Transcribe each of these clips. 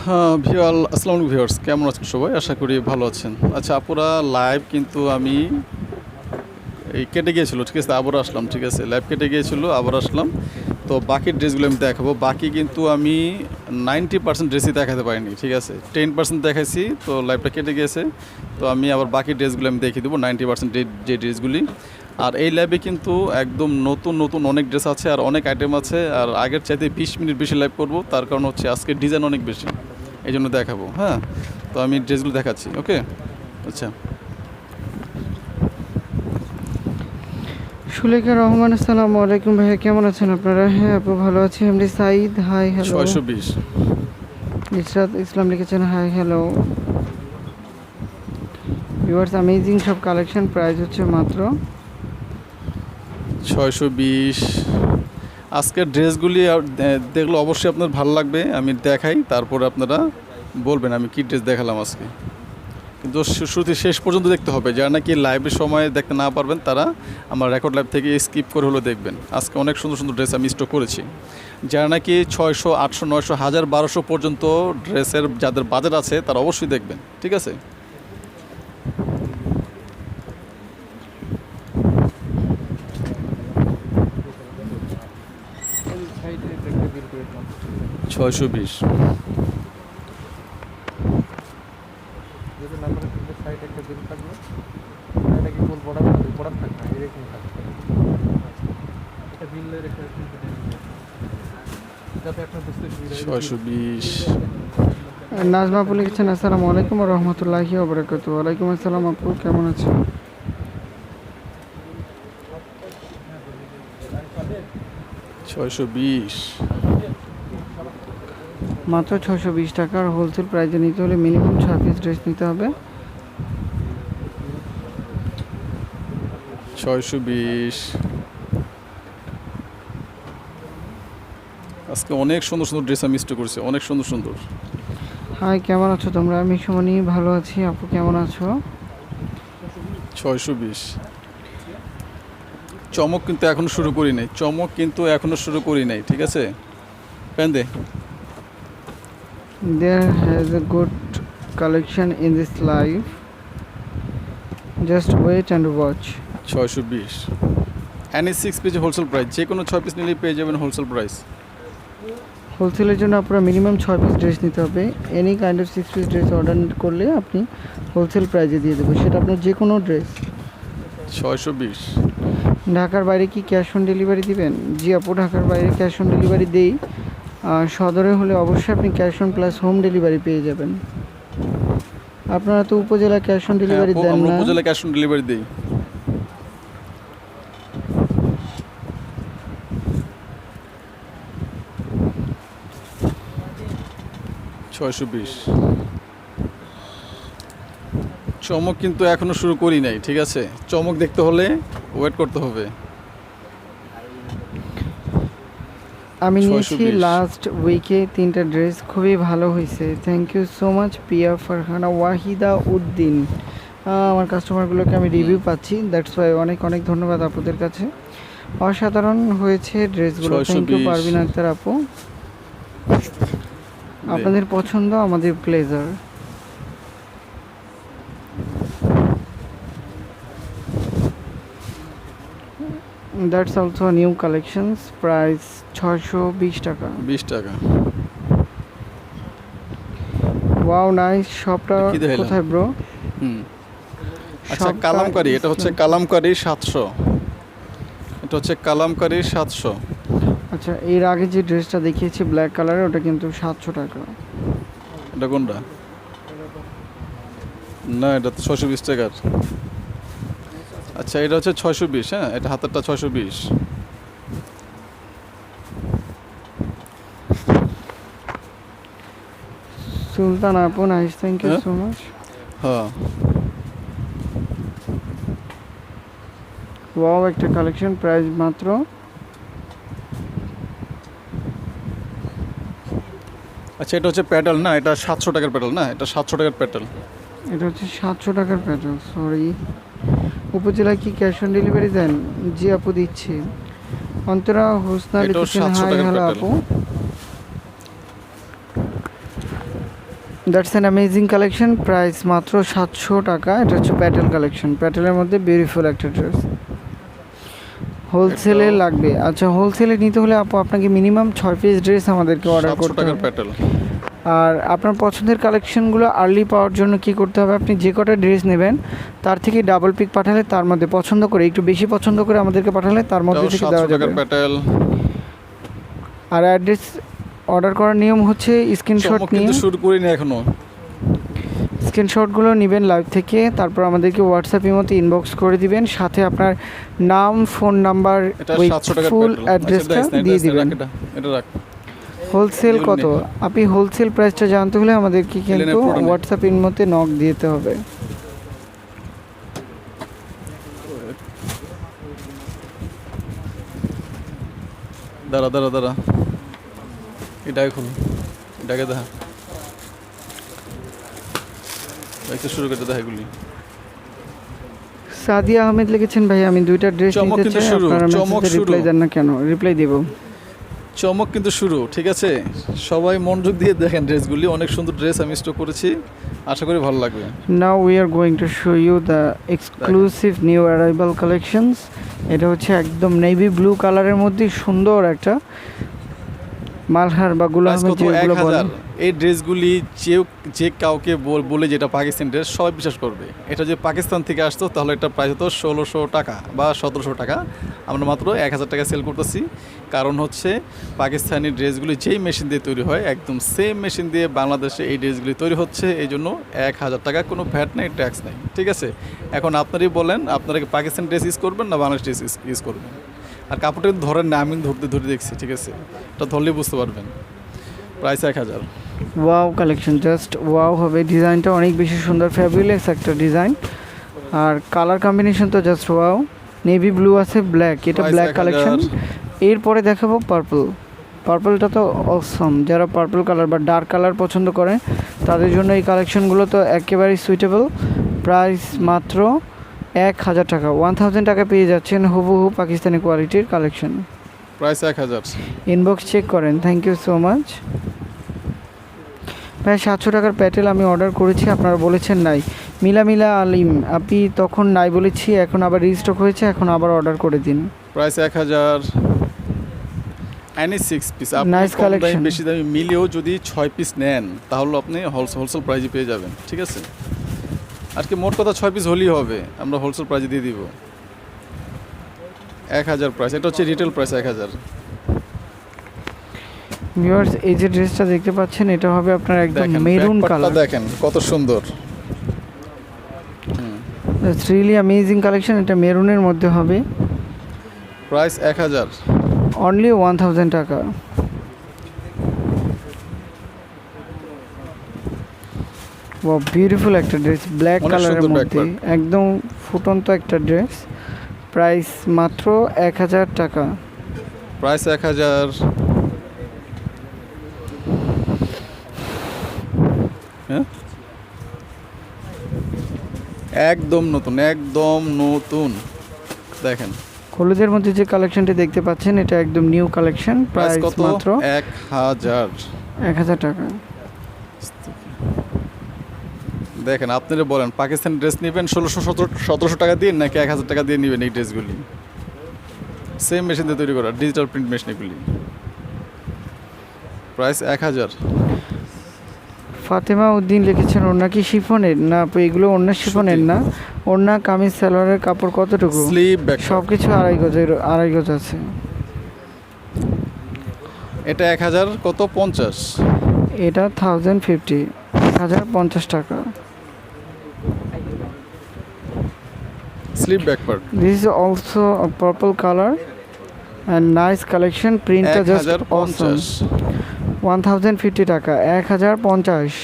হ্যাঁ, আসসালামু আলাইকুম ভিউয়ার্স, কেমন আছেন সবাই? আশা করি ভালো আছেন। আচ্ছা আপুরা, লাইভ কিন্তু আমি এই কেটে গিয়েছিল, ঠিক আছে, আবার আসলাম, ঠিক আছে, লাইভ কেটে গিয়েছিল, আবার আসলাম। তো বাকি ড্রেসগুলো আমি দেখাবো। বাকি কিন্তু আমি 90% ড্রেসই দেখাতে পারিনি, ঠিক আছে, 10% দেখাইছি, তো লাইভটা কেটে গিয়েছে। তো আমি আবার বাকি ড্রেসগুলো আমি দেখিয়ে দেবো, 90% যে ড্রেসগুলি। আর এই লাইভে কিন্তু একদম নতুন নতুন অনেক ড্রেস আছে আর অনেক আইটেম আছে। আর আগের চাইতে 20 মিনিট বেশি লাইভ করবো, তার কারণ হচ্ছে আজকে ডিজাইন অনেক বেশি, এই জন্য দেখাবো। হ্যাঁ, তো আমি ড্রেসগুলো দেখাচ্ছি। ওকে, আচ্ছা। সুলেখা রহমান, আসসালামু আলাইকুম ভাইয়া, কেমন আছেন আপনারা? হ্যাঁ আপু ভালো আছি। MD Saeed, hi hello. 620। Israt Islam লিখেছেন হাই হ্যালো। ভিউয়ার্স, অ্যামেজিং সব কালেকশন, প্রাইস হচ্ছে মাত্র 620। আজকের ড্রেসগুলি দেখলে অবশ্যই আপনার ভালো লাগবে। আমি দেখাই, তারপরে আপনারা বলবেন আমি কী ড্রেস দেখালাম আজকে। কিন্তু শুরুতে শেষ পর্যন্ত দেখতে হবে। যারা নাকি লাইভের সময় দেখতে না পারবেন, তারা আমার রেকর্ড লাইভ থেকে স্কিপ করে হলেও দেখবেন। আজকে অনেক সুন্দর সুন্দর ড্রেস আমি স্টক করেছি। যারা নাকি 600, 800, 900, 1000, 1200 পর্যন্ত ড্রেসের যাদের বাজেট আছে, তারা অবশ্যই দেখবেন, ঠিক আছে। 620। নাজমা আপু লিখেছেন আসসালামু আলাইকুম ওয়া রাহমাতুল্লাহি ওয়া বারাকাতুহু। ওয়ালাইকুম আসসালাম আপু, কেমন আছেন? 620। মাত্র 620 টাকার হোলসেল প্রাইসে নিতে হলে মিনিমাম 6 পিস ড্রেস নিতে হবে। 620। আজকে অনেক সুন্দর সুন্দর ড্রেস আমি স্টক করেছি, অনেক সুন্দর সুন্দর। হাই, কেমন আছো তোমরা? আমি সুমনি, ভালো আছি। আপু কেমন আছো? 620। চমক কিন্তু এখনো শুরু করি নাই, চমক কিন্তু এখনো শুরু করি নাই, ঠিক আছে। প্যান দে। There has a good collection in this live. Just wait and watch. 620। Any 6 piece wholesale price, যে কোনো 6 পিস নিলেই পেয়ে যাবেন হোলসেল প্রাইস। হোলসেলের জন্য আপনার মিনিমাম 6 পিস ড্রেস নিতে হবে। Any kind of 6 piece dress order করলে আপনি হোলসেল প্রাইজে দিয়ে দেবো, সেটা আপনার যে কোনো ড্রেস। 620। ঢাকার বাইরে কি ক্যাশ অন ডেলিভারি দিবেন? জি আপু, ঢাকার বাইরে ক্যাশ অন ডেলিভারি দেই। সদরে হলে অবশ্যই আপনি cash on plus home delivery পেয়ে যাবেন। আপনারা তো উপজেলা ক্যাশ অন ডেলিভারি দেন আমরা না? উপজেলা ক্যাশ অন ডেলিভারি দেই। 620। চমক কিন্তু এখনো শুরু করি নাই, ঠিক আছে। চমক দেখতে হলে ওয়েট করতে হবে। আমি নিয়েছি লাস্ট উইকে 3টা ড্রেস, খুবই ভালো হয়েছে। থ্যাংক ইউ সো মাচ পিয়া ফারহানা ওয়াহিদা উদ্দিন। আমার কাস্টমারগুলোকে আমি রিভিউ পাচ্ছি, দ্যাটস ওয়াই অনেক অনেক ধন্যবাদ আপনাদের কাছে। অসাধারণ হয়েছে ড্রেসগুলো। থ্যাংক ইউ পারভিন আক্তার আপু, আপনাদের পছন্দ আমাদের pleasure. That's also new collections, price 620 টাকা। 20 টাকা। Wow nice. শপটা কোথায় ব্রো? আচ্ছা, কালামকারী, এটা হচ্ছে কালামকারী 700। এটা হচ্ছে কালামকারী 700। আচ্ছা, এর আগে যে ড্রেসটা দেখিয়েছি ব্ল্যাক কালারের, ওটা কিন্তু 700 টাকা। এটা কোনটা? না, এটা তো 620 টাকার। আচ্ছা, এটা হচ্ছে 620। হ্যাঁ, এটা হাতেরটা 620। সুলতান আপু nice, thank you so much. হ্যাঁ, ওয়াও, একটা কালেকশন, প্রাইস মাত্র আচ্ছা, এটা হচ্ছে প্যাডেল না, এটা 700 টাকার প্যাডেল না, এটা 700 টাকার প্যাডেল। এটা হচ্ছে 700 টাকার প্যাটার্ন, সরি। উপজেলায় কি ক্যাশ অন ডেলিভারি দেন? জি আপু, দিচ্ছি। অন্তরা হোসনা লিখেছেন হাই হ্যালো আপু। That's an amazing collection, price মাত্র 700 টাকা। এটা হচ্ছে প্যাটেল কালেকশন, প্যাটেলের মধ্যে বিউটিফুল একটা ড্রেস। হোলসেলে লাগবে? আচ্ছা, হোলসেলে নিতে হলে আপু আপনাকে মিনিমাম 6 পিস ড্রেস আমাদেরকে অর্ডার 700 করতে টাকার হবে। প্যাটেল। আর আপনার পছন্দের কালেকশনগুলো আর্লি পাওয়ার জন্য কি করতে হবে, আপনি যে কটা ড্রেস নেবেন তার থেকে ডাবল পিক পাঠালে, তার মধ্যে পছন্দ করে একটু বেশি পছন্দ করে আমাদেরকে পাঠালে তার মধ্যে থেকে দেওয়া 700 যাবে। টাকার প্যাটেল। আর অ্যাড্রেস অর্ডার করার নিয়ম হচ্ছে স্ক্রিনশট চমক নিয়ে, কিন্তু শুরু করিনি এখনো। স্ক্রিনশটগুলো নেবেন লাইভ থেকে, তারপর আমাদেরকে হোয়াটসঅ্যাপের মতো ইনবক্স করে দিবেন, সাথে আপনার নাম, ফোন নাম্বার, এটা ওই 700 টাকার ফুল প্যাটেল। অ্যাড্রেসটা দিয়ে দিবেন। এটা রাখ। হোলসেল কত? এগুলো আপনি হোলসেল প্রাইসটা জানতে হলে আমাদেরকে কিন্তু পুরো নেই। হোয়াটসঅ্যাপের মধ্যে নক দিতে হবে। দাঁড়া দাঁড়া দাঁড়া, এটাকে খুল, এটাকে দেখা, একটু শুরু করতে দেখা এগুলি। সাদিয়া আহমেদ লিখেছেন, ভাই আমি 2টা ড্রেস চমক নিতে কিন্তু চাই, শুরু, আপনারা চমক মেসেজে শুরু। রিপ্লাই দেন না কেন? রিপ্লাই দেব। চমক কিন্তু শুরু, ঠিক আছে? সবাই মনোযোগ দিয়ে দেখেন ড্রেসগুলি, অনেক সুন্দর ড্রেস আমি স্টক করেছি, আশা করি ভালো লাগবে। Now we are going to show you the exclusive new arrival collections. এটা হচ্ছে একদম নেভি ব্লু কালারের মধ্যে সুন্দর একটা মালহার বা গুল প্রাইস আহমেদ কত? যেগুলো বলে। 1000। এই ড্রেসগুলি যে কাউকে বলে যেটা পাকিস্তান ড্রেস সবাই বিশ্বাস করবে। এটা যে পাকিস্তান থেকে আসতো তাহলে এটা প্রাইস হতো 1600 টাকা বা 1700 টাকা। আমরা মাত্র 1000 টাকা সেল করতেছি, কারণ হচ্ছে পাকিস্তানি ড্রেসগুলি যেই মেশিন দিয়ে তৈরি হয় একদম সেম মেশিন দিয়ে বাংলাদেশে এই ড্রেসগুলি তৈরি হচ্ছে, এই জন্য 1000 টাকা, কোনো ভ্যাট নেই, ট্যাক্স নেই, ঠিক আছে? এখন আপনারই বলেন, আপনারা কি পাকিস্তান ড্রেস ইউজ করবেন না বাংলাদেশ ড্রেস ইউজ করবেন? আর কাপড়টা ধরেন না, আমি ধরে দেখছি, ঠিক আছে? এটা ধরলেই বুঝতে পারবেন। Price 1000। Wow collection, just wow হবে। ডিজাইনটা অনেক বেশি সুন্দর, ফ্যাবুলাস একটা ডিজাইন। আর কালার কম্বিনেশন তো জাস্ট ওয়াও। নেভি ব্লু আছে, ব্ল্যাক, এটা Price ব্ল্যাক 1000 কালেকশন। এরপরে দেখাবো পার্পল। পার্পলটা তো অসম, যারা পার্পল কালার বা ডার্ক কালার পছন্দ করে তাদের জন্য এই কালেকশনগুলো তো একেবারেই সুইটেবল। প্রাইস মাত্র 1000 টাকা। 1000 টাকা পেয়ে যাচ্ছেন হুবহু পাকিস্তানি কোয়ালিটির কালেকশন। প্রাইস 1000। ইনবক্স চেক করেন। Thank you so much. প্রায় 700 টাকার প্যাটেল আমি অর্ডার করেছি, আপনারা বলেছেন নাই। মিলা আলিম, আপনি তখন নাই বলেছি, এখন আবার রিস্টক হয়েছে, এখন আবার অর্ডার করে দিন। প্রাইস 1000। Any 6 piece. আপনি Nice কম দামে collection. বেশি দামে মিলিয়েও যদি 6 পিস নেন তাহলে আপনি হোলসেল প্রাইজে পেয়ে যাবেন, ঠিক আছে? আজকে মোট কথা 6 পিস হলেই হবে, আমরা হোলসেল প্রাইজে দিয়ে দিব। 1000 প্রাইস, এটা হচ্ছে রিটেল প্রাইস 1000। ভিউয়ার্স, এই যে ড্রেসটা দেখতে পাচ্ছেন এটা হবে আপনার একদম দেখেন মেরুন ব্যাকপার্টটা কালার। দেখেন কত সুন্দর। It's really amazing collection. এটা মেরুনের মধ্যে হবে। প্রাইস 1000। অনলি 1000 টাকা। ওয়াও, বিউটিফুল একটা ড্রেস, ব্ল্যাক অনেক কালারের সুন্দর মধ্যে backward। একদম ফুটন্ত একটা ড্রেস। প্রাইস মাত্র 1000 টাকা। প্রাইস 1000। হ্যাঁ, একদম নতুন, একদম নতুন। দেখেন হলুদের মধ্যে যে কালেকশনটি দেখতে পাচ্ছেন এটা একদম নিউ কালেকশন। প্রাইস প্রাইস কত? মাত্র 1000। 1000 টাকা। দেখেন আপনারা বলেন পাকিস্তানি ড্রেস নেবেন 1600-1700 টাকা দিয়ে নাকি 1000 টাকা দিয়ে নেবেন? এই ড্রেসগুলি সেম মেশিন দিয়ে তৈরি করা, ডিজিটাল প্রিন্ট মেশিন এগুলি। প্রাইস 1000। ফাতেমা উদ্দিন লিখেছেন, ওড়না কি শিফনের? না আপু, এগুলো ওড়না শিফনের না। ওড়না কামিজ সালোয়ারের কাপড় কতটুকু? স্লিভ ব্যাক সব কিছু আড়াই গজ আছে। এটা 1000 কত? 50। এটা 1050, 1050 টাকা। Sleeve back part this is also purple colour and nice collection. প্রিন্টটা জাস্ট অসম। 1050 টাকা। 1050।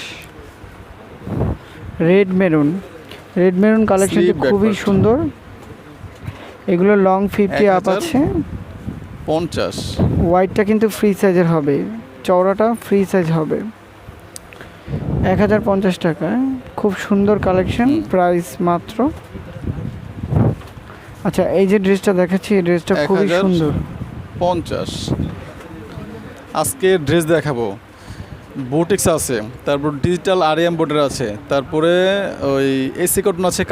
রেড মেরুন কালেকশনটি Sleeve খুবই backward। সুন্দর। এগুলো লং 50 আপ 1050 আছে। 50। হোয়াইটটা কিন্তু ফ্রি সাইজের হবে, চওড়াটা ফ্রি সাইজ হবে। 1050 টাকা। খুব সুন্দর কালেকশন। প্রাইস মাত্র। আচ্ছা, এই যে ড্রেসটা দেখাচ্ছি এই ড্রেসটা খুবই 1050 সুন্দর। আজকে ড্রেস দেখাবো বুটিক্স আছে, তারপর ডিজিটাল আরএম বোর্ডের আছে, তারপরে ওই এসি কটন আছে,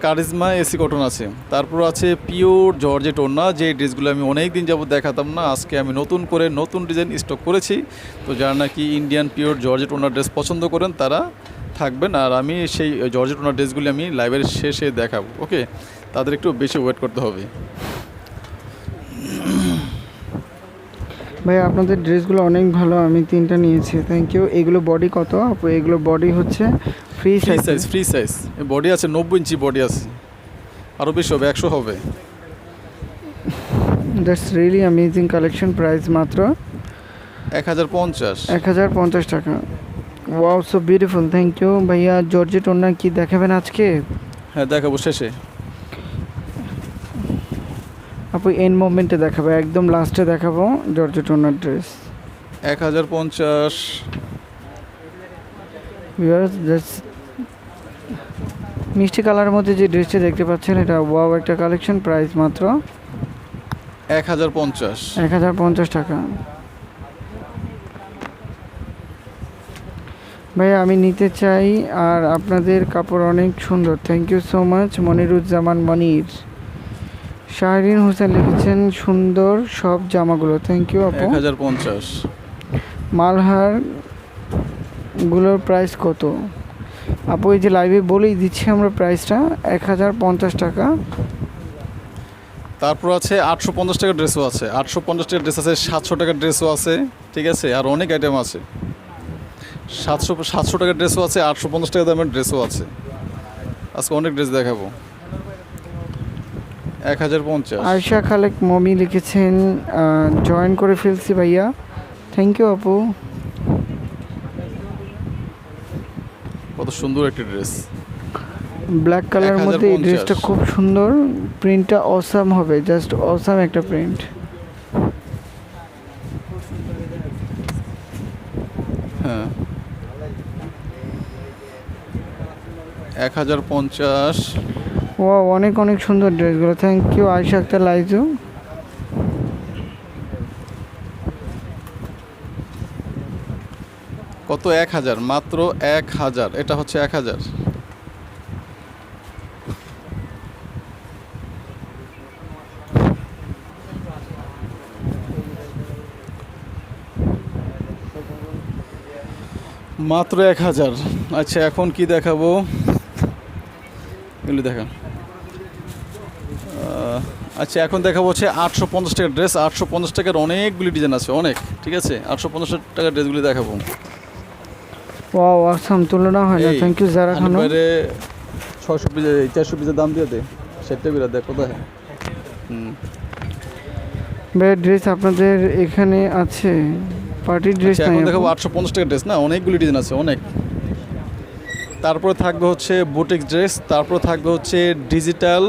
কারিজমা এসি কটন আছে, তারপর আছে পিওর জর্জেট ওড়না, যে ড্রেসগুলো আমি অনেক দিন যাবত দেখাতাম না, আজকে আমি নতুন করে নতুন ডিজাইন স্টক করেছি। তো যারা নাকি ইন্ডিয়ান পিওর জর্জেট ওড়না ড্রেস পছন্দ করেন তারা থাকবেন, আর আমি সেই জর্জেট ওড়না ড্রেসগুলি আমি লাইভের শেষে দেখাবো। ওকে, তাদের একটু বেশি ওয়েট করতে হবে। ভাই আপনাদের ড্রেসগুলো অনেক ভালো, আমি 3টা নিয়েছি, থ্যাংক ইউ। এগুলো বডি কত আপু? এগুলো বডি হচ্ছে free size. Free size body আছে, 90 ইঞ্চি বডি আছে, আরও বেশি হবে, 100 হবে। That's really amazing collection. Price মাত্র 1050। 1050 টাকা। Wow, so beautiful, thank you ভাইয়া। জর্জেট ওড়না কি দেখাবেন আজকে? হ্যাঁ, দেখাবো শেষে। আপু এন্ড মোমেন্টে দেখাবো, একদম লাস্টে দেখাবো জর্জেট ওড়নার ড্রেস। 1050। ভিউয়ার্স, মিষ্টি কালারের মধ্যে যে ড্রেসটা দেখতে পাচ্ছেন, এটা ওয়াও একটা কালেকশন। প্রাইস মাত্র 1050। 1050 টাকা। ভাইয়া আমি নিতে চাই, আর আপনাদের কাপড় অনেক সুন্দর, thank you so much. Moniruzzaman Monir. Shahrin Hossain লিখেছেন সুন্দর সব জামাগুলো, থ্যাংক ইউ আপু। 1050। মালহার গুলোর প্রাইস কত আপু? এই যে লাইভে বলেই দিচ্ছি আমরা প্রাইসটা, 1050 টাকা। তারপর আছে 850 টাকার ড্রেসও আছে, 850 টাকার ড্রেস আছে, 700 টাকার ড্রেসও আছে, ঠিক আছে, আর অনেক আইটেম আছে। 700 টাকার ড্রেসও আছে, 850 টাকা দামের ড্রেসও আছে। আজকে অনেক ড্রেস দেখাবো। 1050। আয়শা খালেক মমি লিখেছেন জয়েন করে ফেলছি ভাইয়া, থ্যাংক ইউ আপু। কত সুন্দর একটা ড্রেস, ব্ল্যাক কালারের মধ্যে এই 1050 ড্রেসটা খুব সুন্দর, প্রিন্টটা অসাম হবে, জাস্ট অসাম একটা প্রিন্ট। হ্যাঁ, 1050। ও অনেক অনেক সুন্দর ড্রেসগুলো, থ্যাংক ইউ আয়শা আক্তার লাইজু। কত? 1000, মাত্র 1000। এটা হচ্ছে 1000। মাত্র 1000। আচ্ছা, এখন কি দেখাবো? এগুলো দেখান। আচ্ছা, এখন দেখাবো হচ্ছে 850 টাকার ড্রেস। 850 টাকার অনেকগুলি ডিজাইন আছে, অনেক, ঠিক আছে। 850 টাকার ড্রেসগুলি দেখাবো। ওয়াও অসাম, তুলনা হয় না, থ্যাংক ইউ যারা খানো। 600 পিস 400 পিসের দাম দিয়ে দে, সেটা বিরা দেখ কোথায়। ভাই ড্রেস আপনাদের এখানে আছে, পার্টি ড্রেস নাই? এখন দেখাবো 850 টাকার ড্রেস, না অনেকগুলি ডিজাইন আছে, অনেক। তারপরে থাকবে হচ্ছে বুটিক ড্রেস, তারপর থাকবে হচ্ছে ডিজিটাল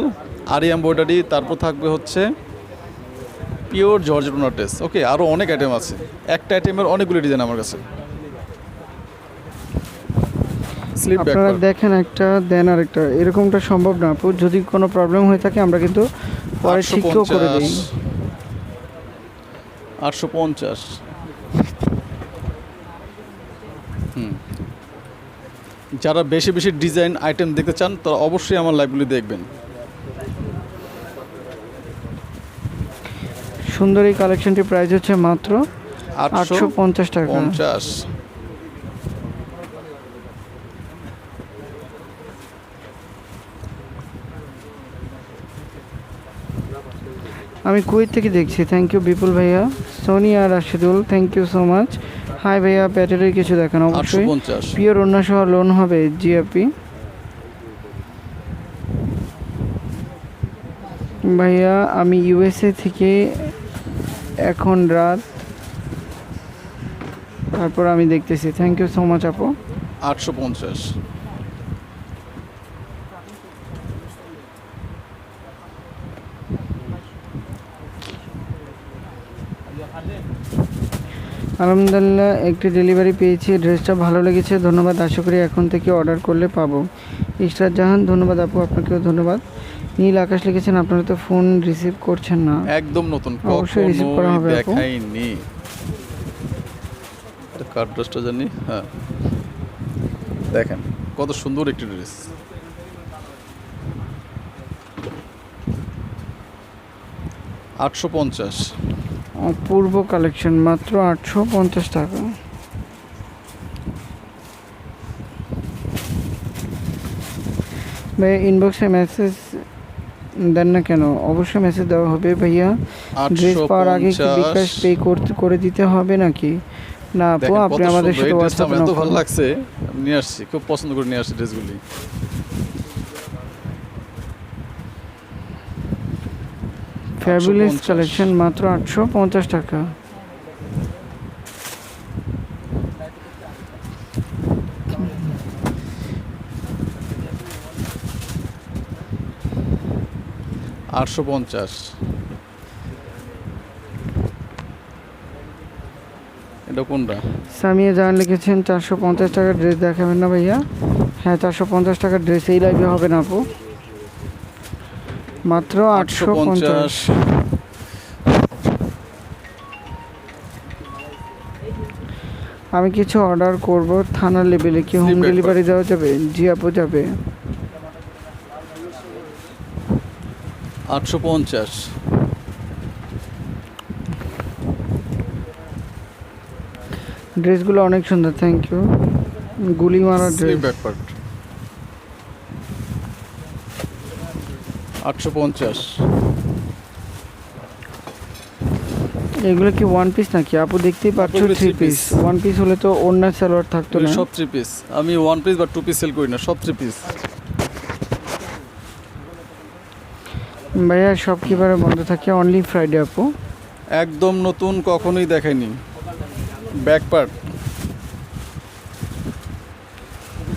আরি এমব্রয়ডারি, তারপর থাকবে হচ্ছে পিওর জর্জেট ওড়না ড্রেস। ওকে, আরও অনেক আইটেম আছে, একটা আইটেমের অনেকগুলি ডিজাইন আমার কাছে। স্লিপ ব্যাক আপনারা দেখেন একটা দেন আর একটা, এরকমটা সম্ভব না আপু। যদি কোনো প্রবলেম হয়ে থাকে আমরা কিন্তু পরে ঠিকও করে দিই। 850। যারা বেশি বেশি ডিজাইন আইটেম দেখতে চান তারা অবশ্যই আমার লাইভগুলি দেখবেন। সুন্দর এই কালেকশনটির প্রাইস হচ্ছে মাত্র 850 টাকা। 50। আমি কুয়েত থেকে দেখছি, থ্যাংক ইউ বিপুল ভাইয়া। Sonia Rashidul, thank you so much. Hi ভাইয়া, প্যাটেলের কিছু দেখান অবশ্যই। 850। পিওর ওড়না সহ লোন হবে? জি আপি। ভাইয়া আমি ইউএসএ থেকে, এখন রাত, তারপর আমি দেখতেছি, থ্যাংক ইউ সো মাচ আপু। 850। আলহামদুলিল্লাহ একটি ডেলিভারি পেয়েছি, ড্রেসটা ভালো লেগেছে, ধন্যবাদ। আশা করি এখন থেকে অর্ডার করলে পাবো। ইশরাত জাহান, ধন্যবাদ আপু, আপনাকেও ধন্যবাদ। নীল আকাশ লিখেছেন আপনারা তো ফোন রিসিভ করছেন না। একদম নতুন, অবশ্যই রিসিভ করা হবে আপু। দেখাইনি। কার ড্রেসটা জানি, হ্যাঁ দেখেন কত সুন্দর একটি ড্রেস। $850। অপূর্ব কালেকশন, মাত্র 850 টাকা। ভাইয়া ইনবক্সে মেসেজ দেন না কেন? অবশ্যই মেসেজ দেওয়া হবে ভাইয়া। ড্রেস পাওয়ার আগে কি বিকাশ পে করে দিতে হবে নাকি? না আপু, আপনি আমাদের সাথে হোয়াটসঅ্যাপে এত ভালো লাগছে, আমি নিয়ে আসছি, খুব পছন্দ করে নিয়ে আসছি ড্রেসগুলি। ফ্যাবুলাস কালেকশন, মাত্র 850 টাকা। $850। এটা কোনটা? সামিয়া জাহান লিখেছেন 450 টাকার ড্রেস দেখাবেন না ভাইয়া? হ্যাঁ, 450 টাকার ড্রেস এই লাইভে হবে না আপু, মাত্র 850। আমি কিছু অর্ডার করব থানা লেভেলে, কি হোম ডেলিভারি দেওয়া যাবে? জি আপু, যাবে। 850। ড্রেসগুলো অনেক সুন্দর, থ্যাংক ইউ। গুলি মারা ড্রেস। 850। এগুলো কি ওয়ান পিস নাকি আপু? দেখতেই পাচ্ছ থ্রি পিস। ওয়ান পিস হলে তো ওড়না সালোয়ার থাকতো না। সব থ্রি পিস, আমি ওয়ান পিস বা টু পিস সেল করি না, সব থ্রি পিস। ভাইয়া সব কিবারে বন্ধ থাকে? অনলি ফ্রাইডে আপু। একদম নতুন, কখনোই দেখাইনি। ব্যাক পার্ট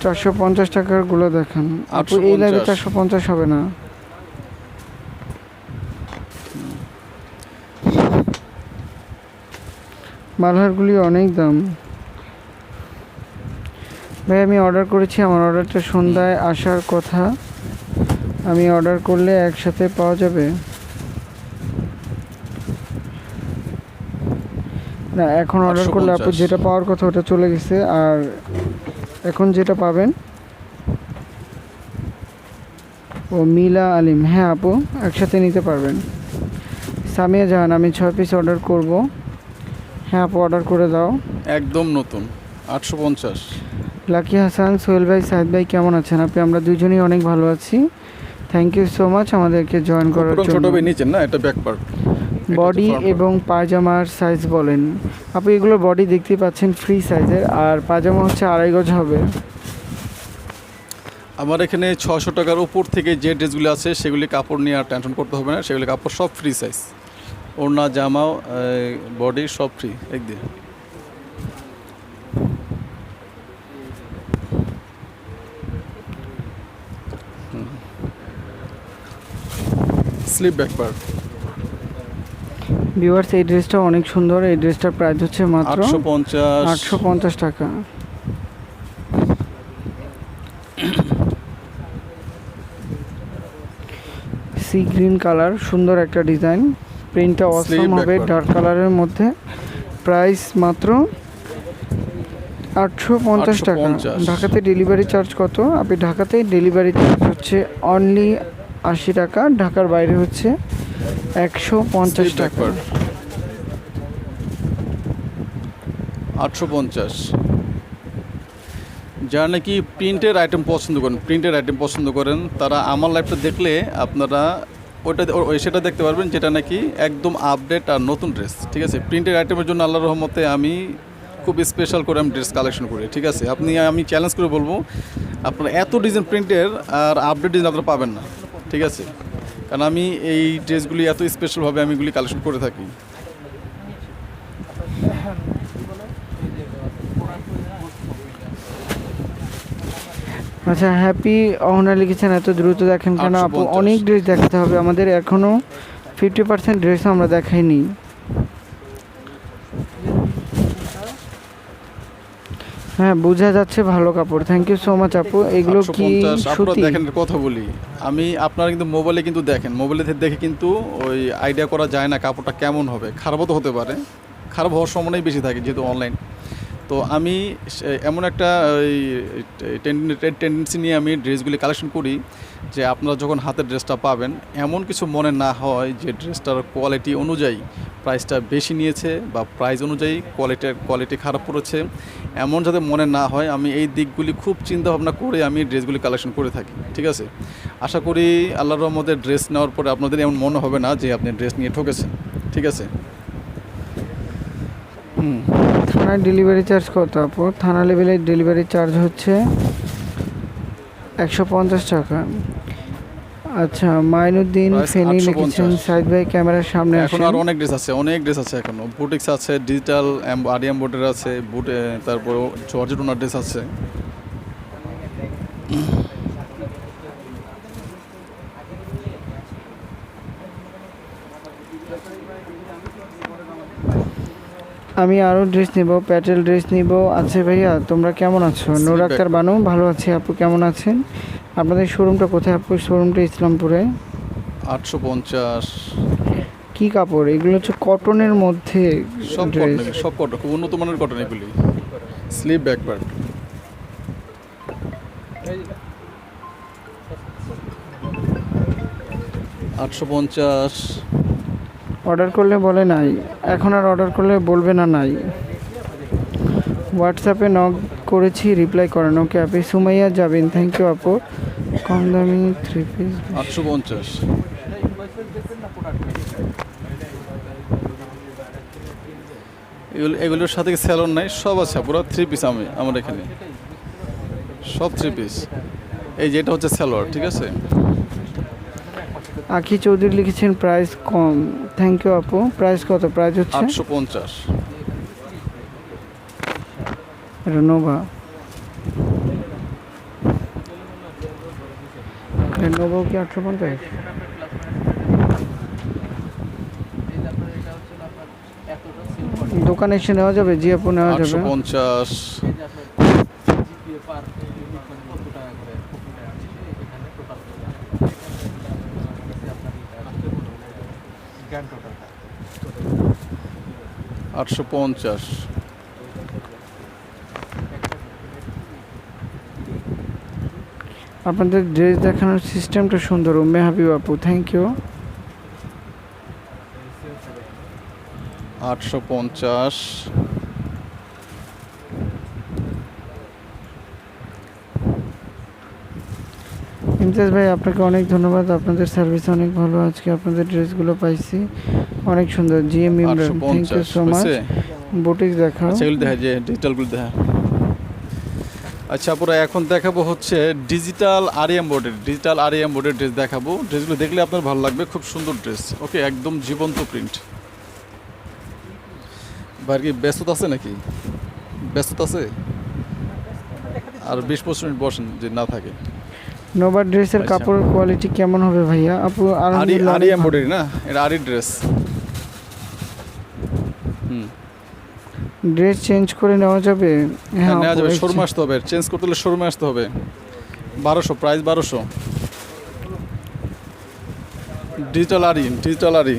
450 টাকার গুলো দেখেন আপু। এই লাইভে 450 হবে না। মালহারগুলি অনেক দাম। ভাই আমি অর্ডার করেছি, আমার অর্ডারটা সন্ধ্যায় আসার কথা। আমি অর্ডার করলে একসাথে পাওয়া যাবে? না, এখন অর্ডার করলে আপু যেটা পাওয়ার কথা ওটা চলে গেছে, আর এখন যেটা পাবেন ও মিলা আলিম। হ্যাঁ আপু, একসাথে নিতে পারবেন। সামিয়া জাহান, আমি 6 পিস অর্ডার করব। হ্যাঁ আপু, অর্ডার করে দাও। একদম নতুন 850। লাকি হাসান, সোহেল ভাই, সাইদ ভাই কেমন আছেন আপনি? আমরা দুজনেই অনেক ভালো আছি, থ্যাংক ইউ সো মাচ আমাদেরকে জয়েন করার জন্য। ছোট ভাই নিচেন না, এটা ব্যাক পার্ট। বডি এবং পায়জামার সাইজ বলেন আপু? এগুলো বডি দেখতেই পাচ্ছেন ফ্রি সাইজের, আর পায়জামা হচ্ছে 2.5 গজ হবে। আমার এখানে 600 টাকার উপর থেকে যে ড্রেসগুলি আছে সেগুলি কাপড় নিয়ে আর টেনশন করতে হবে না, সেগুলি কাপড় সব ফ্রি সাইজ। ওড়না, জামাও, বডি সব ফ্রি একদিন। Slip back part. ভিউয়ার্স এই ড্রেসটা অনেক সুন্দর। এই ড্রেসটার প্রাইস হচ্ছে মাত্র 850 টাকা। সি গ্রিন কালার, সুন্দর একটা ডিজাইন, প্রিন্টটা অসম হবে ডার্ক কালারের মধ্যে। প্রাইস মাত্র 850 টাকা। ঢাকাতে ডেলিভারি চার্জ কত? আপনি ঢাকাতে ডেলিভারি চার্জ হচ্ছে অনলি 80 টাকা, ঢাকার বাইরে হচ্ছে 150 টাকা। 850। যারা নাকি প্রিন্টের আইটেম পছন্দ করেন তারা আমার লাইভটা দেখলে আপনারা সেটা দেখতে পারবেন, যেটা নাকি একদম আপডেট আর নতুন ড্রেস। ঠিক আছে, প্রিন্টের আইটেমের জন্য আল্লাহর রহমতে আমি খুব স্পেশাল করে আমি ড্রেস কালেকশন করি। ঠিক আছে, আমি চ্যালেঞ্জ করে বলবো আপনারা এত ডিজাইন প্রিন্টের আর আপডেট ডিজাইন আপনারা পাবেন না। ঠিক আছে, কারণ আমি এই ড্রেসগুলি এত স্পেশালভাবে আমি এগুলি কালেকশন করে থাকি। আচ্ছা, হ্যাপি অহনা লিখেছেন এত দ্রুত দেখেন কেন আপু? অনেক ড্রেস দেখাতে হবে আমাদের, এখনও 50% ড্রেস আমরা দেখাইনি। হ্যাঁ, বোঝা যাচ্ছে ভালো কাপড়, থ্যাংক ইউ সো মাচ আপু। এগুলো কি সুতি? দেখেন কথা বলি, আমি আপনারা কিন্তু মোবাইলে কিন্তু দেখেন, মোবাইলে দেখে কিন্তু ওই আইডিয়া করা যায় না কাপড়টা কেমন হবে। খারাপও তো হতে পারে, খারাপ হওয়ার সম্ভাবনাই বেশি থাকে যেহেতু অনলাইন। তো আমি এমন একটা টেন্ডেন্সি নিয়ে আমি ড্রেসগুলি কালেকশন করি যে আপনারা যখন হাতের ড্রেসটা পাবেন এমন কিছু মনে না হয় যে ড্রেসটার কোয়ালিটি অনুযায়ী প্রাইসটা বেশি নিয়েছে বা প্রাইস অনুযায়ী কোয়ালিটি খারাপ পড়েছে, এমন যাতে মনে না হয় আমি এই দিকগুলি খুব চিন্তা ভাবনা করে আমি ড্রেসগুলি কালেকশন করে থাকি। ঠিক আছে, আশা করি আল্লাহর রহমতে ড্রেস নেওয়ার পরে আপনাদের এমন মনে হবে না যে আপনি ড্রেস নিয়ে ঠকেছেন। ঠিক আছে। থানার ডেলিভারি চার্জ কত আপু? থানা লেভেলের ডেলিভারি চার্জ হচ্ছে 150 টাকা। আচ্ছা, মাইনুদ্দিন ফেনী লিখেছেন সাইদ ভাই ক্যামেরার সামনে আসেন। এখন আর অনেক ড্রেস আছে এখনো। বুটিক্স আছে, ডিজিটাল আরি এমব্রয়ডারি আছে, তারপর জর্জেট ওনার ড্রেস আছে। আমি আরও ড্রেস নিব, প্যাটেল ড্রেস নিব। আছে ভাইয়া, তোমরা কেমন আছো? নূর আক্তার বানু, ভালো আছি আপু, কেমন আছেন? আপনাদের শোরুমটা কোথায় আপু? শোরুমটা ইসলামপুরে। 850। কি কাপড় এগুলো? হচ্ছে কটনের মধ্যে সব ড্রেস। কটন, সব কটন, খুব উন্নত মানের কটন এগুলি। Sleeve back part. $850। অর্ডার করলে বলে নাই, এখন আর অর্ডার করলে বলবে না নাই। হোয়াটসঅ্যাপে নক করেছি, রিপ্লাই করেন। ওকে আপনি সুমাইয়া যাবেন, থ্যাংক ইউ আপু। কম দামি 3 পিস 850। এগুলোর সাথে স্যালন নাই, সব আছে পুরো 3 পিস। আমার এখানে সব 3 পিস। এই যে এটা হচ্ছে সালোয়ার। ঠিক আছে। আখি চৌধুরী লিখেছেন প্রাইস কম, থ্যাংক ইউ আপু। প্রাইস কত? প্রাইস হচ্ছে 850। এটা নোভা। নোভা কি 850? দোকানে এসে নেওয়া যাবে? জি আপু, নেওয়া যাবে। 850। $850। আপনাদের ড্রেস দেখানোর সিস্টেমটা সুন্দর। উম্মে হাবিব আপু, থ্যাংক ইউ। 850। ইমতিয়াজ ভাই, আপনাকে অনেক ধন্যবাদ। আপনাদের সার্ভিস অনেক ভালো। আজকে আপনাদের ড্রেসগুলো পাইছি, অনেক সুন্দর। GM Imran, thank you so much. Boutique দেখাও। আচ্ছা, এগুলো দেখা, যে ডিজিটালগুলো দেখা। আচ্ছা পুরো এখন দেখাবো হচ্ছে ডিজিটাল আরি এমব্রয়ডারি ড্রেস দেখাবো। ড্রেসগুলো দেখলে আপনার ভালো লাগবে, খুব সুন্দর ড্রেস। ওকে, একদম জীবন্ত প্রিন্ট। ভাই কি ব্যস্ততা আছে নাকি? ব্যস্ততা আছে? আর 20-25 মিনিট বসেন, যে না থাকে। নোভা ড্রেসের কাপড়ের কোয়ালিটি কেমন হবে ভাইয়া? আপু আরি এমব্রয়ডারি না, এটা আরি ড্রেস। ড্রেস চেঞ্জ করে নেওয়া যাবে? হ্যাঁ, নেওয়া যাবে। শোরুমে আসতে হবে, চেঞ্জ করতে হলে শোরুমে আসতে হবে। 1200, প্রাইস 1200। ডিজিটাল আরি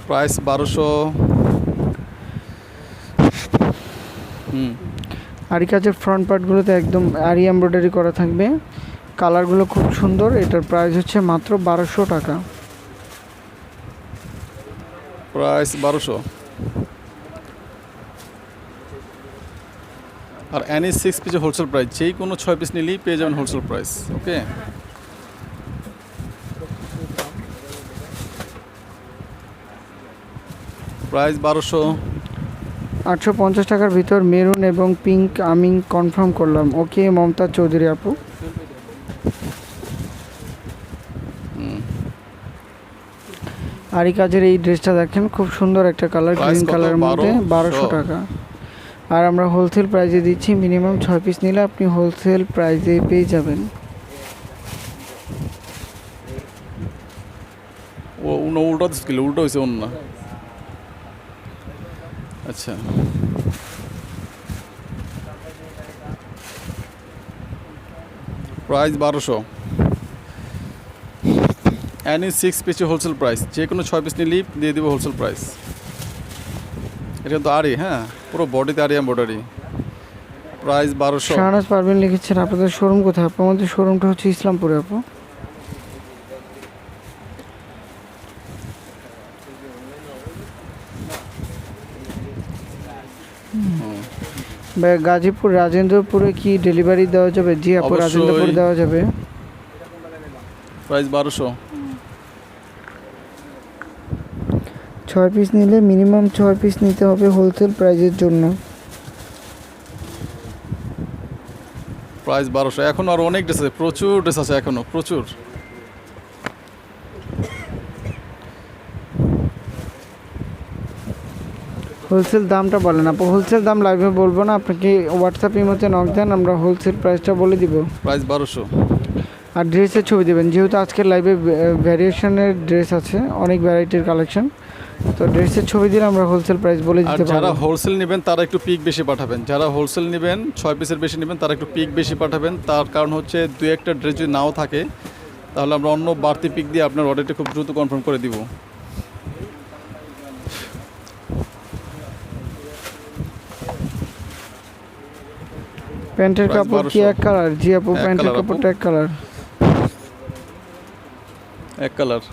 প্রাইস 1200। আরি কাজের ফ্রন্ট পার্টগুলোতে একদম আরি এমব্রয়ডারি করা থাকবে। কালারগুলো খুব সুন্দর। এটার প্রাইস হচ্ছে মাত্র 1200 টাকা। প্রাইস 1200। আর এনি 6 পিসে হোলসেল প্রাইস, যেই কোনো 6 পিস নিলেই পেয়ে যাবেন হোলসেল প্রাইস। ওকে, প্রাইস 1200। 850 টাকার ভিতর মেরুন এবং পিঙ্ক আমি কনফার্ম করলাম। ওকে মমতাজ চৌধুরী আপু। আরি কাজের এই ড্রেসটা দেখেন, খুব সুন্দর একটা কালার, গ্রিন কালারের মধ্যে। 1200 টাকা। আর আমরা হোলসেল প্রাইসে দিচ্ছি। মিনিমাম 6 পিস নিলে আপনি হোলসেল প্রাইসে পেয়ে যাবেন। উল্টা দিচ্ছিল, উল্টো হয়েছে অন্য। আচ্ছা, প্রাইস 1200। এনি 6 পিসে হোলসেল প্রাইস, যে কোনো 6 পিস নিলেই দিয়ে দেবো হোলসেল প্রাইস। এটা তো আরি, হ্যাঁ পুরো বডিতে আরি এমব্রয়ডারি। প্রাইস 1200। শাহনাজ পারভিন লিখেছেন আপনাদের শোরুম কোথায় আপু? আমাদের শোরুমটা হচ্ছে ইসলামপুরে আপু। গাজীপুর রাজেন্দ্রপুরে কি ডেলিভারি দেওয়া যাবে? জি আপু, অবশ্যই। রাজেন্দ্রপুর দেওয়া যাবে। প্রাইস 1200। 6 পিস নিলে মিনিমাম 6 পিস নিতে হবে হোলসেল প্রাইজের জন্য। প্রাইস 1200। এখন আর অনেক ড্রেস আছে, প্রচুর ড্রেস আছে এখনো, প্রচুর। হোলসেল দামটা বলেন আপু। হোলসেল দাম লাইভে বলবো না, আপনাকে হোয়াটসঅ্যাপ ইমোতে নক দেন, আমরা হোলসেল প্রাইসটা বলে দিব। প্রাইস 1200। আর ড্রেসের ছবি দেবেন, যেহেতু আজকের লাইভে ভ্যারিয়েশনের ড্রেস আছে, অনেক ভ্যারাইটির কালেকশন, তো ড্রেসের ছবি দিলে আমরা হোলসেল প্রাইস বলে আর দিতে যারা পারবো। হোলসেল নেবেন তারা একটু পিক বেশি পাঠাবেন। যারা হোলসেল নেবেন 6 পিসের বেশি নেবেন তারা একটু পিক বেশি পাঠাবেন। তার কারণ হচ্ছে 2-1টা ড্রেস যদি নাও থাকে তাহলে আমরা অন্য বাড়তি পিক দিয়ে আপনার অর্ডারটা খুব দ্রুত কনফার্ম করে দিব। প্যান্টের Price কাপড় কি 1200 এক কালার? জি আপু, এক প্যান্টের কালার আপু। কাপড়টা এক কালার। এক কালার।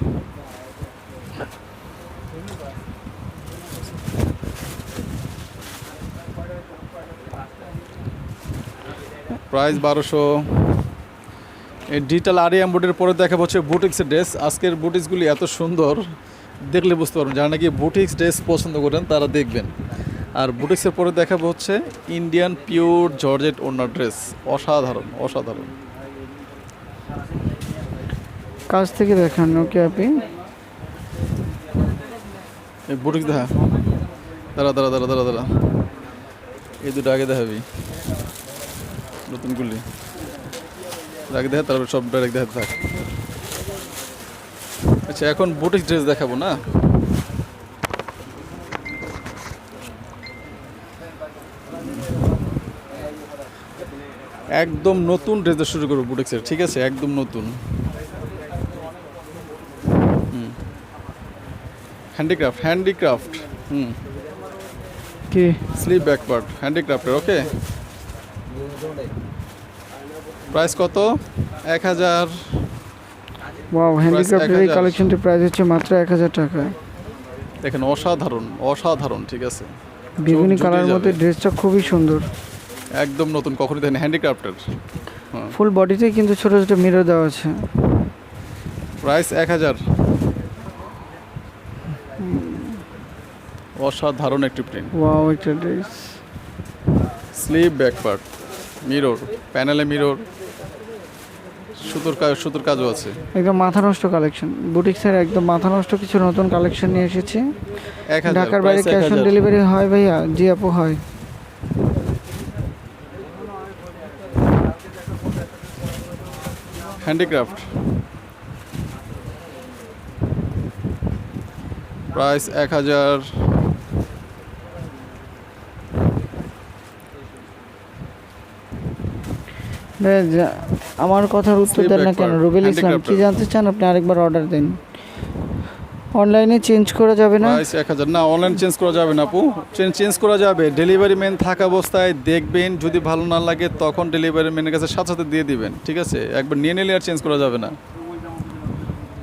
প্রাইস 1200। এই ডিজিটাল আরি এমব্রয়ডারির পরে দেখা হচ্ছে বুটিক্সের ড্রেস। আজকের বুটিক্সগুলি এত সুন্দর, দেখলে বুঝতে পারবেন। যারা নাকি বুটিক্স ড্রেস পছন্দ করেন তারা দেখবেন। আর বুটিক্সের পরে দেখাবো হচ্ছে ইন্ডিয়ান পিওর জর্জেট ওড়নার ড্রেস। অসাধারণ, অসাধারণ। কাছ থেকে দেখান। ওকে আপনি এই বুটিক্স দেখা, দাঁড়া দাঁড়া দাঁড়া দাঁড়া দাঁড়া, এই দুটো আগে দেখাবি, নতুনগুলি আগে দেখা, তারপর সব ডাইরেক্ট দেখাতে থাক। আচ্ছা, এখন বুটিক্স ড্রেস দেখাবো না। একদম নতুন ড্রেস দিয়ে শুরু করবো বুটিক্সের, ঠিক আছে? একদম নতুন। Handicraft, handicraft. কি স্লিভ ব্যাক পার্ট হ্যান্ডিক্রাফটের। ওকে, প্রাইস কত? 1000। ওয়াও, হ্যান্ডিক্রাফটের এই 1000 কালেকশনটির প্রাইস হচ্ছে মাত্র 1000 টাকা। দেখেন, অসাধারণ, অসাধারণ, ঠিক আছে? বিভিন্ন চোখ কালারের জুড়িয়ে মধ্যে যাবে। ড্রেসটা খুবই সুন্দর। একদম নতুন, কখনই দেখেন হ্যান্ডিক্রাফটের। হ্যাঁ, ফুল বডিতে কিন্তু ছোট ছোট মিরর দেওয়া আছে। প্রাইস 1000। অসাধারণ একটি প্রিন্ট। ওয়াও, একটা dress. Sleeve back part, mirror, প্যানেলে মিরর, সুতোর কাজও আছে। একদম মাথা নষ্ট কালেকশন। বুটিক্সের একদম মাথা নষ্ট কিছু নতুন কালেকশন নিয়ে এসেছি। 1000। ঢাকার বাইরে ক্যাশ অন ডেলিভারি হয় ভাইয়া? জি আপু, হয়। Handicraft, price 1000। ভাইয়া, আমার কথার উত্তর Sleeve দেন না back কেন? part, রুবেল ইসলাম, কি handicrafted। জানতে চান আপনি? আরেকবার অর্ডার দেন। অনলাইনে চেঞ্জ করা যাবে না? প্রাইস 1000। না, অনলাইন চেঞ্জ করা যাবে না আপু। চেঞ্জ করা যাবে, ডেলিভারি ম্যান থাকা অবস্থায় দেখবেন, যদি ভালো না লাগে তখন ডেলিভারি ম্যানের কাছে সাথে সাথে দিয়ে দিবেন, ঠিক আছে? একবার নিয়ে নিলে আর চেঞ্জ করা যাবে না।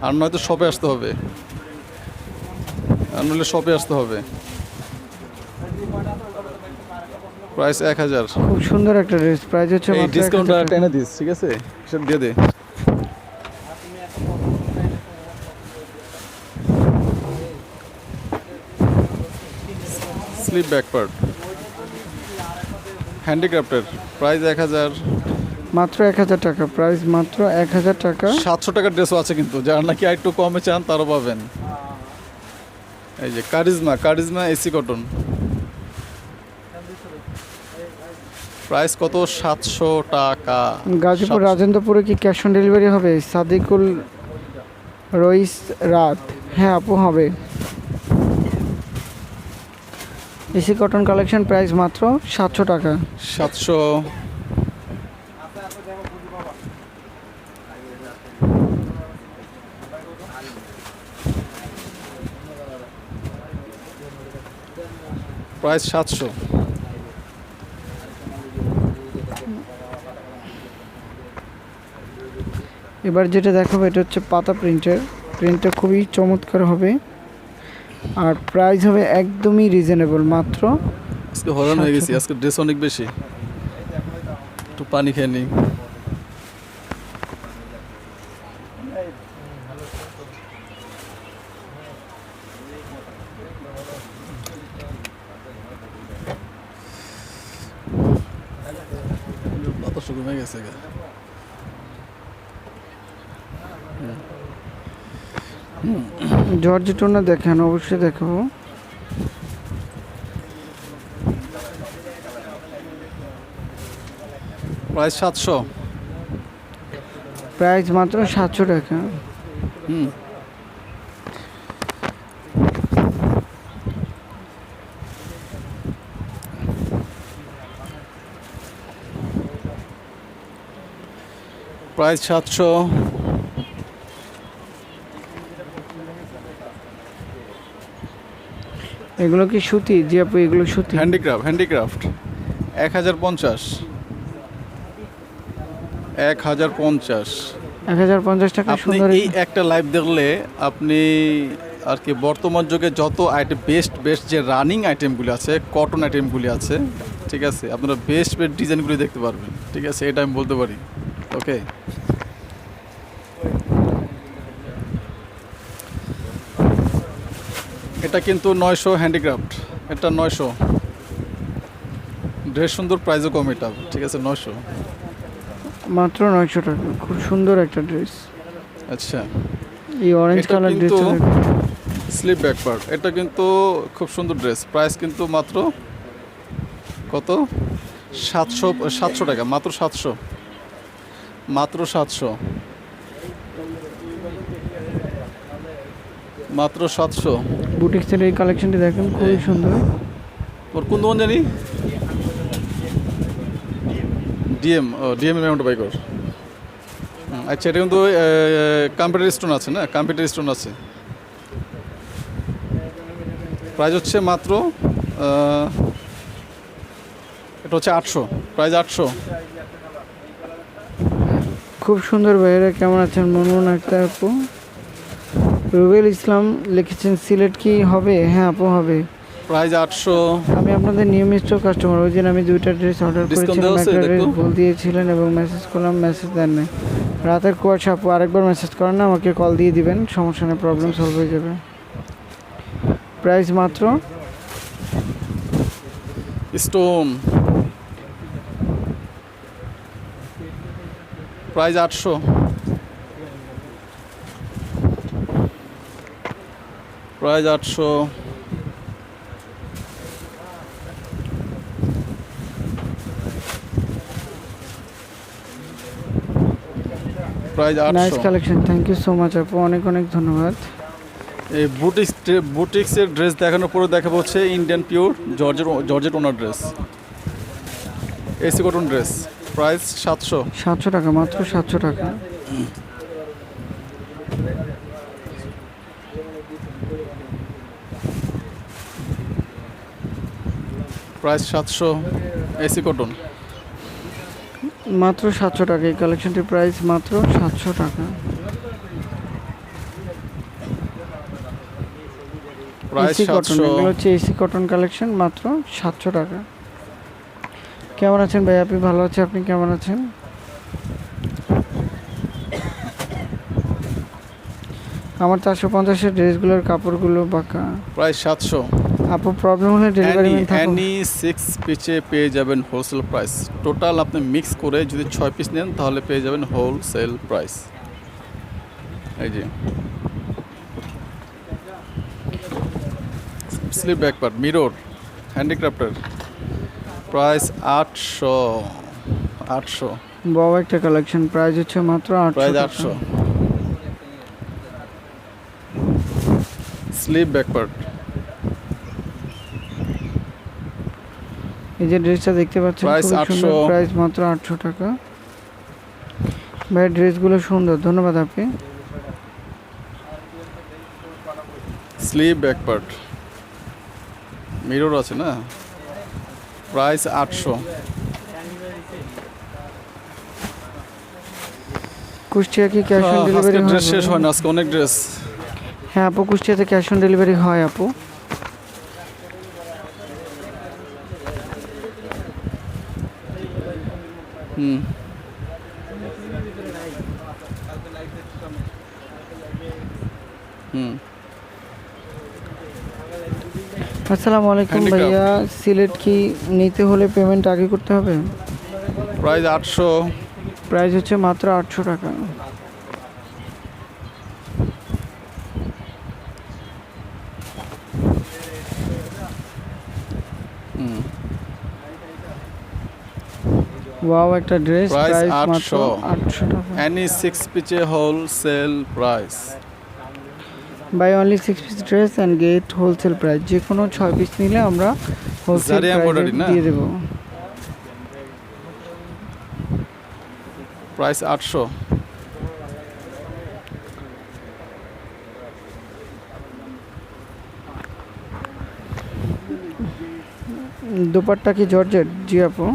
আর নয়তো শপে আসতে হবে, আর নইলে শপে আসতে হবে। প্রাইস 1000। খুব সুন্দর একটা ড্রেস, প্রাইস হচ্ছে এই মাত্র 1000 ডিসকাউন্টটা টাকা। টেনে দিস, ঠিক আছে? সব দিয়ে দে। স্লিপ ব্যাক পার্ট হ্যান্ডিক্রাফটের, প্রাইস 1000। মাত্র 1000 টাকা, প্রাইস মাত্র 1000 টাকা। 700 টাকার ড্রেসও আছে কিন্তু, যারা নাকি আর একটু কমে চান তারও পাবেন। এই যে কারিজমা এসি কটন, প্রাইস কত? 700 টাকা। গাজীপুর 700 রাজেন্দ্রপুরে কি ক্যাশ অন ডেলিভারি হবে? সাদিকুল রইস রাত, হ্যাঁ আপু, হবে। এসি কটন কালেকশন, প্রাইস মাত্র 700 টাকা। 700। প্রাইস 700। এবার যেটা দেখাবো এটা হচ্ছে পাতা প্রিন্টটা খুবই চমৎকার হবে আর প্রাইস হবে একদমই রিজনেবল, মাত্র আজকে হয়রান হয়ে গেছি, আজকে ড্রেস অনেক বেশি, একটু পানি খেয়ে নিই। বাতাস কমে গেছে গা। জর্জেট ওনা দেখেন, অবশ্যই দেখাবো। প্রাইস 700। প্রাইস মাত্র 700 টাকা। হুম, প্রাইস 700। এগুলো কি সুতি? জি আপু, এগুলো সুতি। হ্যান্ডিক্রাফট 1050। 1050 1050 টাকা। আপনি সুন্দর। এই একটা লাইভ দেখলে আপনি আর কি বর্তমান যুগে যত আইটেম বেস্ট যে রানিং আইটেমগুলি আছে, কটন আইটেমগুলি আছে, ঠিক আছে, আপনারা বেস্ট ডিজাইনগুলি দেখতে পারবেন, ঠিক আছে, এটা আমি বলতে পারি। ওকে, এটা কিন্তু 900 হ্যান্ডিক্রাফট, এটা 900। ড্রেস সুন্দর, প্রাইসও কম, এটা ঠিক আছে 900। মাত্র 900 টাকা। খুব সুন্দর একটা ড্রেস। আচ্ছা, এই অরেঞ্জ এটা কালার কিন্তু ড্রেসটা স্লিপ ব্যাক পার্ট, এটা কিন্তু খুব সুন্দর ড্রেস। প্রাইস কিন্তু মাত্র কত? 700 টাকা, মাত্র 700, মাত্র 700, মাত্র 700। বুটিক্সের এই কালেকশনটি দেখেন, খুবই সুন্দর। ওর কোন দোকান জানি? ডিএম অ্যামাউন্ট বাই কর। আচ্ছা, এটা কিন্তু কম্পিউটার স্টোন আছে না, কম্পিউটার স্টোন আছে। প্রাইস হচ্ছে মাত্র এটা হচ্ছে 800, প্রাইস 800। খুব সুন্দর। ভাইয়েরা কেমন আছেন? মনমোহন আক্তার আপু, রুবেল ইসলাম লিখেছেন সিলেট কি হবে? হ্যাঁ আপু, হবে। প্রাইস 800। আমি আপনাদের নিয়মিত কাস্টমার। ওই দিন আমি 2টা ড্রেস অর্ডার Discount করেছিলাম, দেওয়া আছে, একটা ড্রেস দেখো। ভুল দিয়েছিলেন এবং মেসেজ করলাম, মেসেজ দেন নাই। রাতের কুয়াশা আপু, আরেকবার মেসেজ করেন না, আমাকে কল দিয়ে দিবেন, সমস্যা নেই, প্রবলেম সলভ হয়ে যাবে। প্রাইস মাত্র stone, price 800, price 800। Price nice 800। Collection, thank you so much আপু, অনেক অনেক ধন্যবাদ। এই বুটিক্সের ড্রেস দেখানোর পরে দেখাবো হচ্ছে ইন্ডিয়ান পিওর জর্জেট ওনার dress, AC cotton dress. Price 700। 700 টাকা, মাত্র 700 টাকা। Price 700, AC cotton. মাত্র 700 টাকা। এই কালেকশনটির প্রাইস মাত্র 700 টাকা। Price AC cotton, 700। এগুলো হচ্ছে এসি কটন কালেকশন, মাত্র 700 টাকা। কেমন আছেন ভাই? আপনি ভালো আছেন? আপনি কেমন আছেন? আমার 450-এর ড্রেসগুলোর কাপড়গুলো বাঁকা। প্রাইস 700। আপু, প্রবলেম হলে ডেলিভারি ম্যান থাকো। অ্যানি 6 পিসে পেয়ে যাবেন হোলসেল প্রাইস। টোটাল আপনি মিক্স করে যদি 6 পিস নেন তাহলে পেয়ে যাবেন হোলসেল প্রাইস। এই যে স্লিপ ব্যাক পার্ট, মিরর, হ্যান্ডিক্রাফটের। প্রাইস 800, 800। বড় একটা কালেকশন, প্রাইস হচ্ছে মাত্র 800 প্রাইস টাকা। 800। Slip back part. এই যে ড্রেসটা দেখতে পাচ্ছেন, প্রাইস খুবই সুন্দর, 800। প্রাইস মাত্র 800 টাকা। ভাই ড্রেসগুলো সুন্দর, ধন্যবাদ আপনি। Slip back part. মিরর আছে না, প্রাইস 800। কুষ্টিয়া কি ক্যাশ অন ডেলিভারি আজকে হয়? ড্রেস শেষ হয় না, আজকে অনেক ড্রেস। হ্যাঁ আপু, কুষ্টিয়াতে ক্যাশ অন ডেলিভারি হয় আপু। হুম হুম আসসালামু আলাইকুম Handicraft। ভাইয়া, সিলেট কি নিতে হলে পেমেন্ট আগে করতে হবে? প্রাইস 800। প্রাইস হচ্ছে মাত্র 800 টাকা। হুম ওয়াও, একটা ড্রেস, Price প্রাইস মাত্র 800 800 টাকা। এনি 6 পিচে wholesale price. Buy only 6 piece dress and get wholesale price. যে কোনো 6 পিস নিলে আমরা হোলসেল জারি embroidery প্রাইসে না? দিয়ে দেব। প্রাইস 800। দোপাট্টা কি জর্জেট? জি আপু,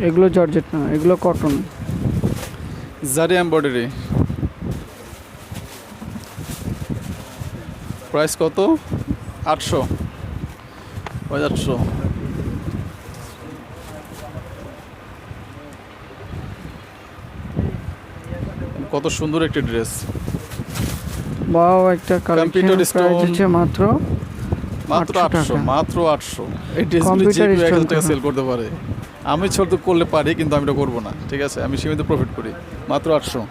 এগুলো জর্জেট না, এগুলো কটন। জারি এমব্রয়ডারি। প্রাইস কত? 800। প্রাইস 800। কত সুন্দর একটি ড্রেস। ওয়াও, একটা কালেকশন, Computer প্রাইস stone। হচ্ছে মাত্র মাত্র 800 800, টাকা। মাত্র 800। এই ড্রেসগুলো যে Computer কেউ 1000 stone টাকা করা। সেল করতে পারে। আমি ছোট করলে পারি, কিন্তু আমি এটা করবো না, ঠিক আছে? আমি সীমিত প্রফিট করি। মাত্র 800।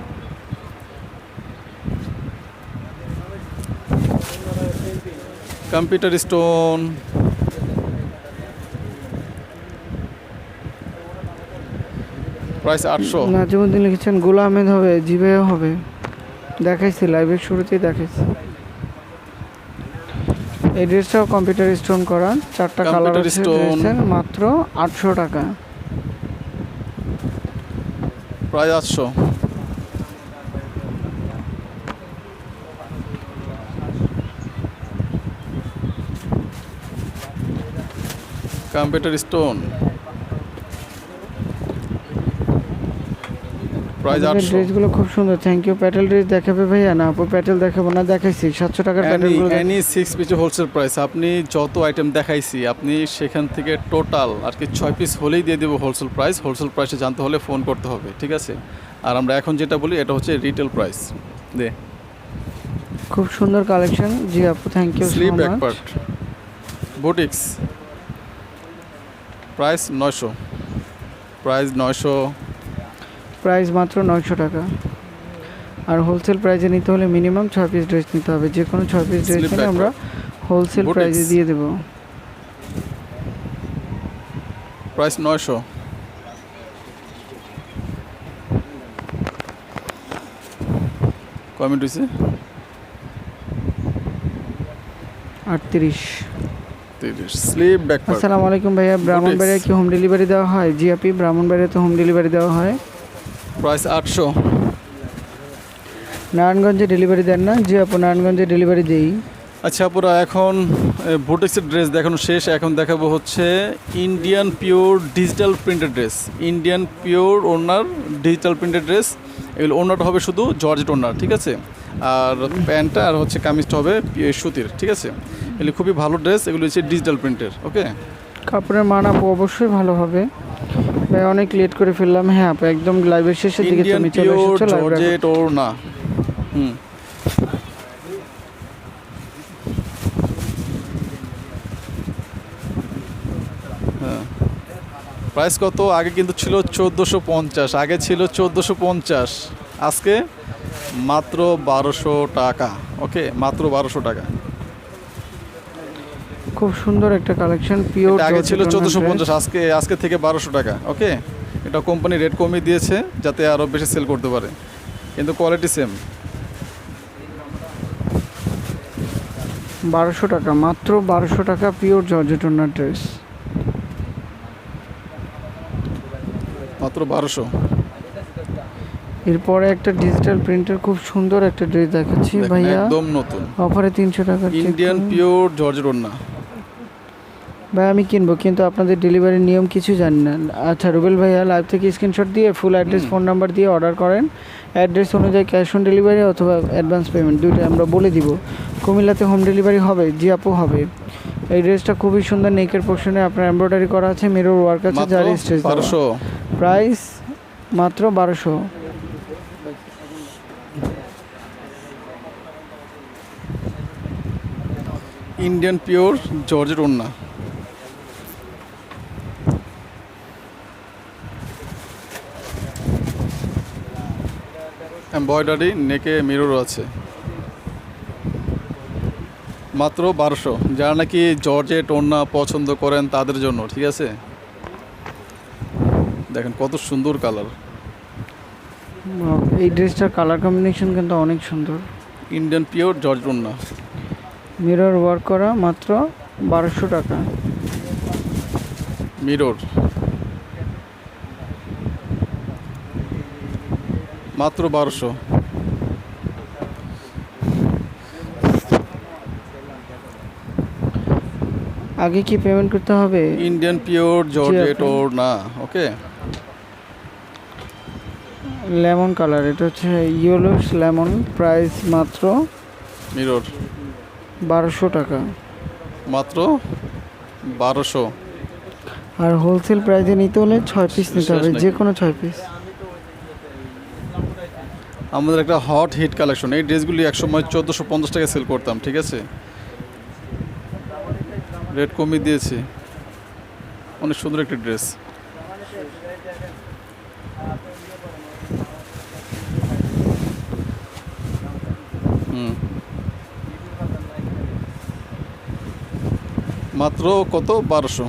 Computer stone. প্রাইস 800। নাজিমুদ্দিন লিখেছেন গোল আহমেদ হবে, জিবে হবে। দেখাইছি, লাইভের শুরুতেই দেখাইছি। এই ড্রেসটাও কম্পিউটার স্টোন করা, 4টা কালার Computer আছে stone। ড্রেসের, মাত্র 800 টাকা। প্রাইস 800। Computer stone. প্রাইস আপনাদের 800। ড্রেসগুলো খুব সুন্দর, থ্যাংক ইউ। প্যাটেল ড্রেস দেখাবে ভাইয়া? না আপু, প্যাটেল দেখাবো না, দেখাইছি 700 টাকার প্যাটেলগুলো। এনি 6 পিচে হোলসেল প্রাইস। আপনি যত আইটেম দেখাইছি, আপনি সেখান থেকে টোটাল আর কি 6 পিস হলেই দিয়ে দেবো হোলসেল প্রাইস। হোলসেল প্রাইসে জানতে হলে ফোন করতে হবে, ঠিক আছে? আর আমরা এখন যেটা বলি এটা হচ্ছে রিটেল প্রাইস। দে খুব সুন্দর কালেকশন। জি আপু, thank you so slip back much. Part boutiques. Price 900। Price 900। Price মাত্র 900 টাকা। আর হোলসেল প্রাইসে নিতে হলে মিনিমাম 6 পিস ড্রেস নিতে হবে। যে কোনো 6 পিস ড্রেস Slip নিলে back আমরা হোলসেল Boutiques। প্রাইসে দিয়ে দেবো। প্রাইস 900। কমেন্ট হয়েছে 38। 30। Slip back part. আসসালামু আলাইকুম ভাইয়া, ব্রাহ্মণবাড়িয়া কি হোম ডেলিভারি দেওয়া হয়? জি আপি, ব্রাহ্মণবাড়িয়াতে হোম ডেলিভারি দেওয়া হয়। প্রাইস 800। নারায়ণগঞ্জে ডেলিভারি দেন না? জি আপু, নারায়ণগঞ্জে ডেলিভারি দেই। আচ্ছা পুরা, এখন বুটিক্সের ড্রেস দেখানো শেষ। এখন দেখাবো হচ্ছে Indian pure digital printed dress. Indian pure ওনার ডিজিটাল প্রিন্টেড ড্রেস। এগুলো ওনারটা হবে শুধু জর্জেট ওনার, ঠিক আছে? আর প্যান্টটা আর হচ্ছে কামিজটা হবে সুতির, ঠিক আছে? এগুলো খুবই ভালো ড্রেস, এগুলো হচ্ছে ডিজিটাল প্রিন্টের। ওকে, কাপড়ের মান আপু অবশ্যই ভালো হবে। ভাই অনেক লেট করে ফেললাম। হ্যাঁ আপু, একদম লাইভের শেষের দিকে ইন্ডিয়ান তুমি চলে পিওর এসেছো লাইভ। জর্জেট ওড়না। হুম হ্যাঁ। প্রাইস কত? আগে কিন্তু ছিল 1450। আগে ছিল 1450, আজকে মাত্র 1200 টাকা। ওকে, মাত্র 1200 টাকা। খুব সুন্দর একটা কালেকশন, পিওর। এটা আগে ছিল 1450, আজকে থেকে 1200 টাকা। ওকে, এটা কোম্পানি রেট কমিয়ে দিয়েছে যাতে আরও বেশি সেল করতে পারে, কিন্তু কোয়ালিটি সেম। 1200 টাকা, মাত্র 1200 টাকা, পিওর জর্জেট ওনার ড্রেস। মাত্র 1200। এরপরে একটা ডিজিটাল প্রিন্টের খুব সুন্দর একটা ড্রেস দেখাচ্ছি দেখেন, ভাইয়া, একদম নতুন অফারে 300 টাকা। ইন্ডিয়ান পিওর জর্জেট ওড়না। ভাই আমি কিনবো, কিন্তু আপনাদের ডেলিভারির নিয়ম কিছু জানি না। আচ্ছা রুবেল ভাইয়া, লাইভ থেকে স্ক্রিনশট দিয়ে ফুল অ্যাড্রেস ফোন নাম্বার দিয়ে অর্ডার করেন। অ্যাড্রেস অনুযায়ী ক্যাশ অন ডেলিভারি অথবা অ্যাডভান্স পেমেন্ট দুটোই আমরা বলে দিব। কুমিল্লাতে হোম ডেলিভারি হবে? জি আপু হবে। এই ড্রেসটা খুবই সুন্দর, নেকের পোর্শনে আপনার এমব্রয়ডারি করা আছে, মিরর ওয়ার্ক আছে, মাত্র জারি স্টেজ 1200। প্রাইস মাত্র 1200। ইন্ডিয়ান পিওর জর্জেট ওড়না, এমব্রয়ডারি, নেকে মিরর আছে, মাত্র 1200। যারা নাকি জর্জেট ওড়না পছন্দ করেন তাদের জন্য, ঠিক আছে। দেখেন কত সুন্দর কালার। এই ড্রেসটার কালার কম্বিনেশন কিন্তু অনেক সুন্দর। ইন্ডিয়ান পিওর জর্জেট ওড়না, মিরর ওয়ার্ক করা, মাত্র 1200 টাকা। মিরর মাত্র 1200। আগে কি পেমেন্ট করতে হবে? ইন্ডিয়ান পিওর জর্জেট ওড়না, ওকে। লেমন কালার, এটা হচ্ছে ইয়েলো লেমন, প্রাইস মাত্র মিরর 1200 টাকা। মাত্র 1200। আর হোলসেল প্রাইসে নিতে হলে 6 পিস নিতে হবে, শেষ নাকি? যে কোনো 6 পিস। আমাদের একটা হট হিট কালেকশন। এই ড্রেসগুলি একসময় 1450 টাকা সেল করতাম, ঠিক আছে। রেট কমিয়ে দিয়েছি। অনেক সুন্দর একটা ড্রেস। মাত্র কত? 1200।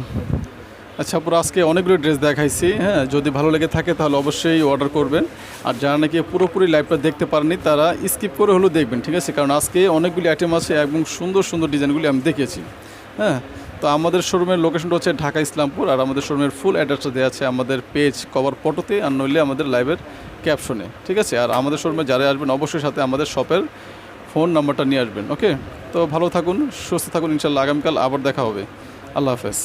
আচ্ছা পুরো আজকে অনেকগুলো ড্রেস দেখাইছি, হ্যাঁ। যদি ভালো লেগে থাকে তাহলে অবশ্যই অর্ডার করবেন। আর যারা নাকি পুরোপুরি লাইভটা দেখতে পারেনি তারা স্কিপ করে হলেও দেখবেন, ঠিক আছে। কারণ আজকে অনেকগুলি আইটেম আছে এবং সুন্দর সুন্দর ডিজাইনগুলি আমি দেখিয়েছি, হ্যাঁ। তো আমাদের শোরুমের লোকেশনটা হচ্ছে ঢাকা ইসলামপুর। আর আমাদের শোরুমের ফুল অ্যাড্রেসটা দেওয়া আছে আমাদের পেজ কভার ফটোতে, আর নইলে আমাদের লাইভের ক্যাপশনে, ঠিক আছে। আর আমাদের শোরুমে যারা আসবেন অবশ্যই সাথে আমাদের শপের ফোন নাম্বারটা নিয়ে আসবেন, ওকে। তো ভালো থাকুন, সুস্থ থাকুন, ইনশাল্লাহ আগামীকাল আবার দেখা হবে। আল্লাহ হাফেজ।